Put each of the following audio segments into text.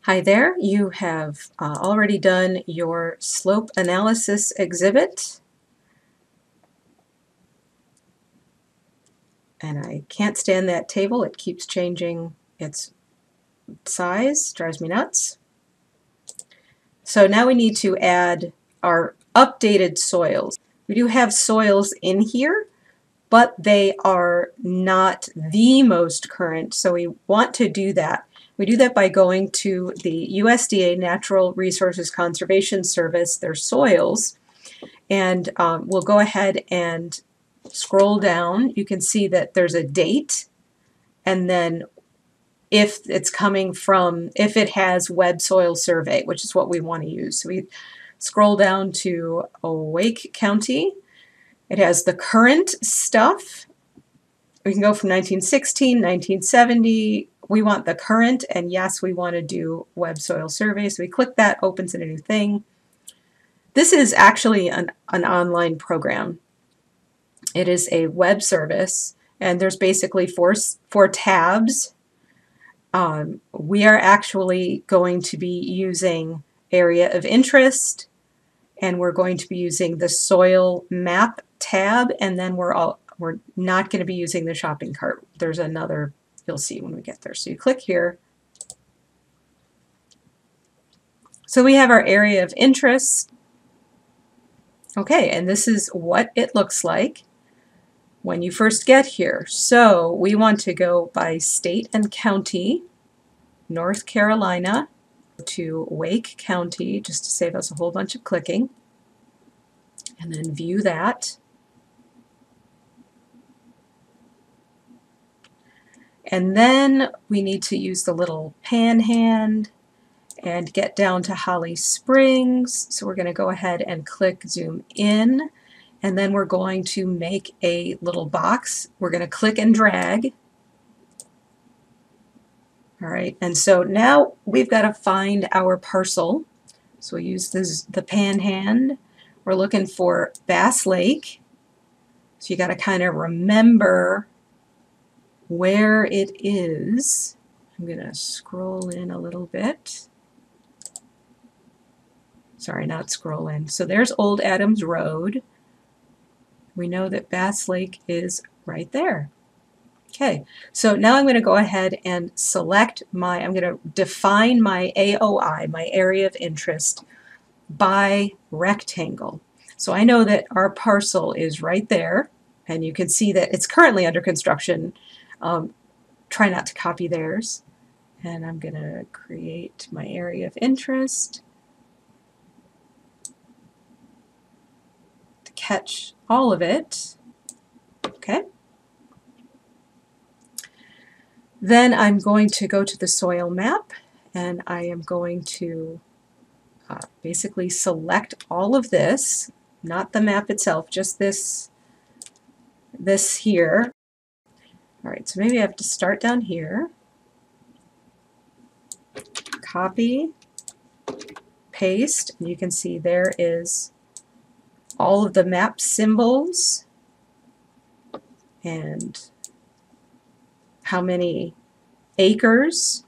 Hi there, you have already done your slope analysis exhibit, and I can't stand that table. It keeps changing its size, drives me nuts. So now we need to add our updated soils. We do have soils in here, but they are not the most current, so we want to do that. We do that by going to the USDA Natural Resources Conservation Service, their soils, and we'll go ahead and scroll down. You can see that there's a date, and then if it's coming from, if it has Web Soil Survey, which is what we want to use. So we scroll down to Wake County. It has the current stuff. We can go from 1916, 1970. We want the current, and yes, we want to do Web Soil Survey. So we click that, opens in a new thing. This is actually an online program. It is a web service, and there's basically four tabs. We are actually going to be using area of interest, and we're going to be using the soil map tab, and then we're not going to be using the shopping cart. There's another, you'll see when we get there. So you click here. So we have our area of interest. Okay, and this is what it looks like when you first get here. So we want to go by state and county, North Carolina, to Wake County, just to save us a whole bunch of clicking, and then view that. And then we need to use the little pan hand and get down to Holly Springs. So we're going to go ahead and click zoom in, and then we're going to make a little box. We're going to click and drag. All right, and so now we've got to find our parcel. So we use the pan hand. We're looking for Bass Lake. So you got to kind of remember where it is. I'm going to scroll in a little bit. Sorry, not scroll in. So there's Old Adams Road. We know that Bass Lake is right there. Okay, so now I'm going to go ahead and select I'm going to define my AOI, my area of interest, by rectangle. So I know that our parcel is right there, and you can see that it's currently under construction. Try not to copy theirs. And I'm going to create my area of interest to catch all of it. Okay. Then I'm going to go to the soil map, and I am going to basically select all of this, not the map itself, just this here. All right, so maybe I have to start down here, copy, paste, and you can see there is all of the map symbols and how many acres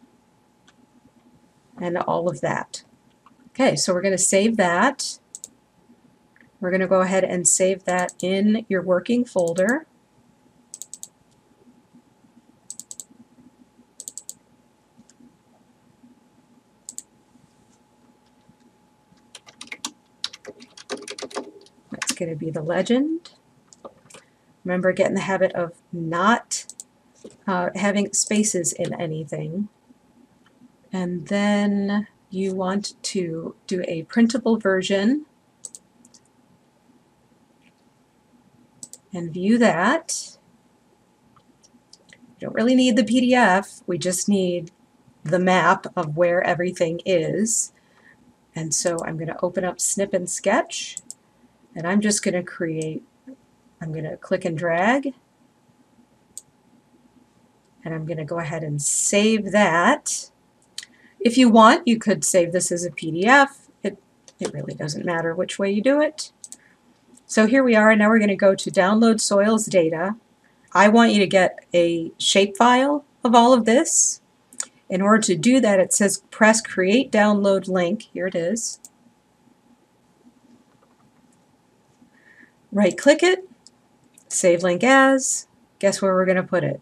and all of that. Okay, so we're going to save that. We're going to go ahead and save that in your working folder. That's going to be the legend. Remember, get in the habit of not having spaces in anything. And then you want to do a printable version and view that. You don't really need the PDF, we just need the map of where everything is. And so I'm going to open up Snip and Sketch, and I'm just going to create, I'm going to click and drag, and I'm going to go ahead and save that. If you want, you could save this as a PDF. It really doesn't matter which way you do it. So here we are, and now we're going to go to Download Soils Data. I want you to get a shapefile of all of this, In order to do that, it says press Create Download Link. Here it is. Right-click it, Save Link As. Guess where we're going to put it?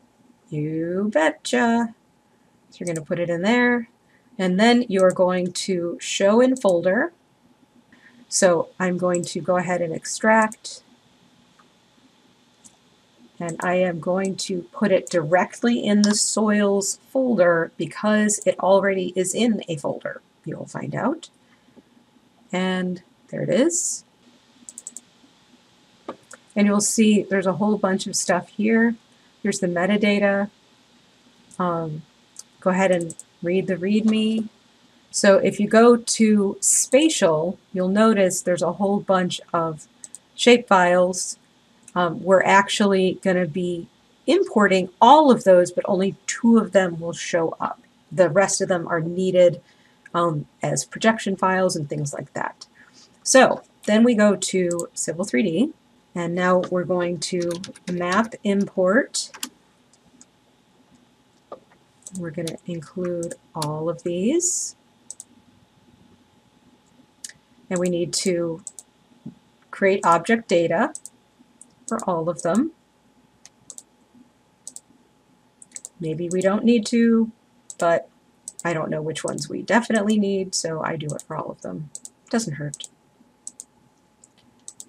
You betcha. So you're going to put it in there. And then you're going to Show in Folder. So I'm going to go ahead and extract. And I am going to put it directly in the soils folder because it already is in a folder. You'll find out. And there it is. And you'll see there's a whole bunch of stuff here. Here's the metadata. Go ahead and read the README. So if you go to spatial, you'll notice there's a whole bunch of shapefiles. We're actually going to be importing all of those, but only 2 of them will show up. The rest of them are needed as projection files and things like that. So then we go to Civil 3D, and now we're going to map import. We're going to include all of these. And we need to create object data for all of them. Maybe we don't need to, but I don't know which ones we definitely need, so I do it for all of them. Doesn't hurt.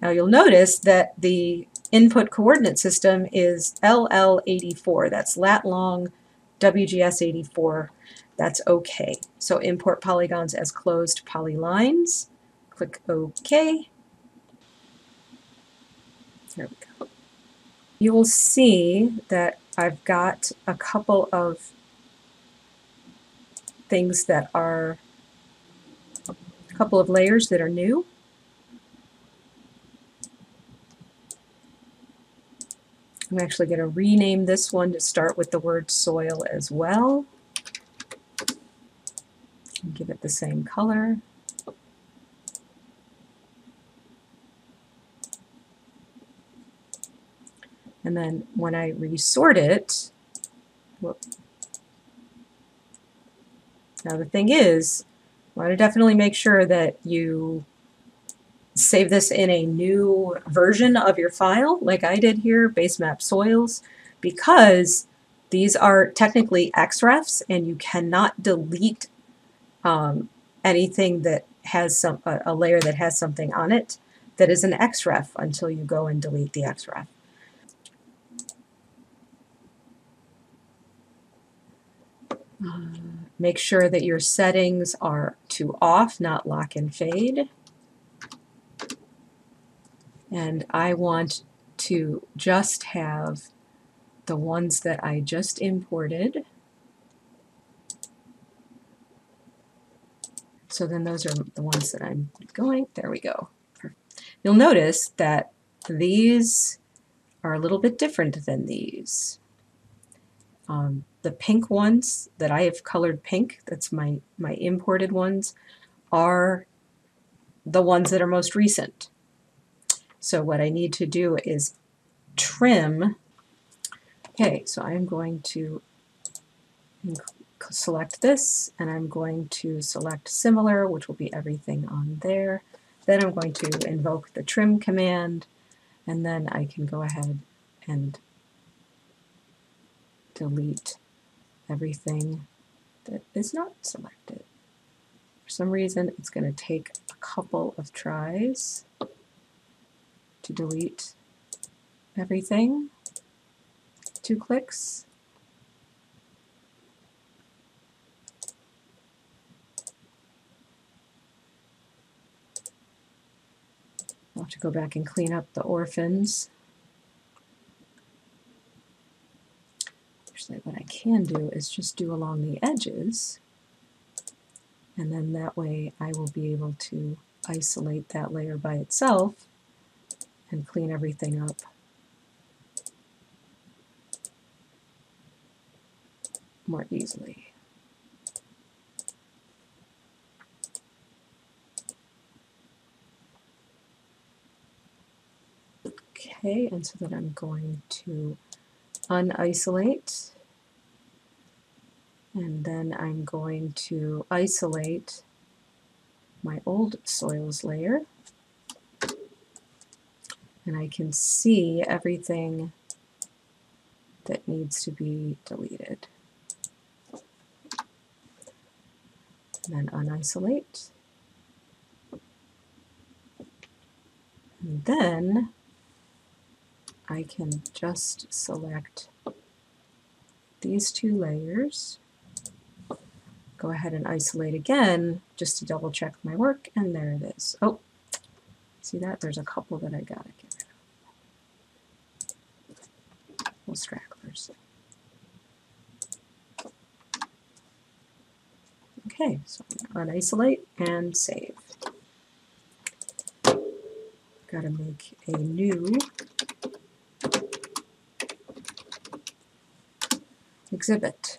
Now you'll notice that the input coordinate system is LL84. That's lat long WGS84. That's OK. So import polygons as closed polylines. Click OK. There we go. You will see that I've got a couple of things that are, a couple of layers that are new. I'm actually going to rename this one to start with the word soil as well. And give it the same color. And then when I resort it, whoop. Now the thing is, I want to definitely make sure that you save this in a new version of your file, like I did here, base map soils, because these are technically XREFs and you cannot delete anything that has a layer that has something on it that is an XREF until you go and delete the XREF. Make sure that your settings are to off, not lock and fade. And I want to just have the ones that I just imported. So then those are the ones that I'm going. There we go. You'll notice that these are a little bit different than these. The pink ones that I have colored pink, that's my imported ones, are the ones that are most recent. So what I need to do is trim. Okay, so I'm going to select this, and I'm going to select similar, which will be everything on there. Then I'm going to invoke the trim command, and then I can go ahead and delete everything that is not selected. For some reason, it's going to take a couple of tries to delete everything. 2 clicks. I'll have to go back and clean up the orphans. Actually, what I can do is just do along the edges, and then that way I will be able to isolate that layer by itself and clean everything up more easily. Okay, and so then I'm going to unisolate, And then I'm going to isolate my old soils layer. And I can see everything that needs to be deleted. And then unisolate. And then I can just select these two layers, go ahead and isolate again just to double check my work, and there it is. Oh, see that? There's a couple that I gotta get rid of. Little stragglers. Okay, so I'm gonna unisolate and save. Gotta make a new exhibit.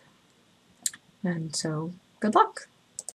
And so, good luck.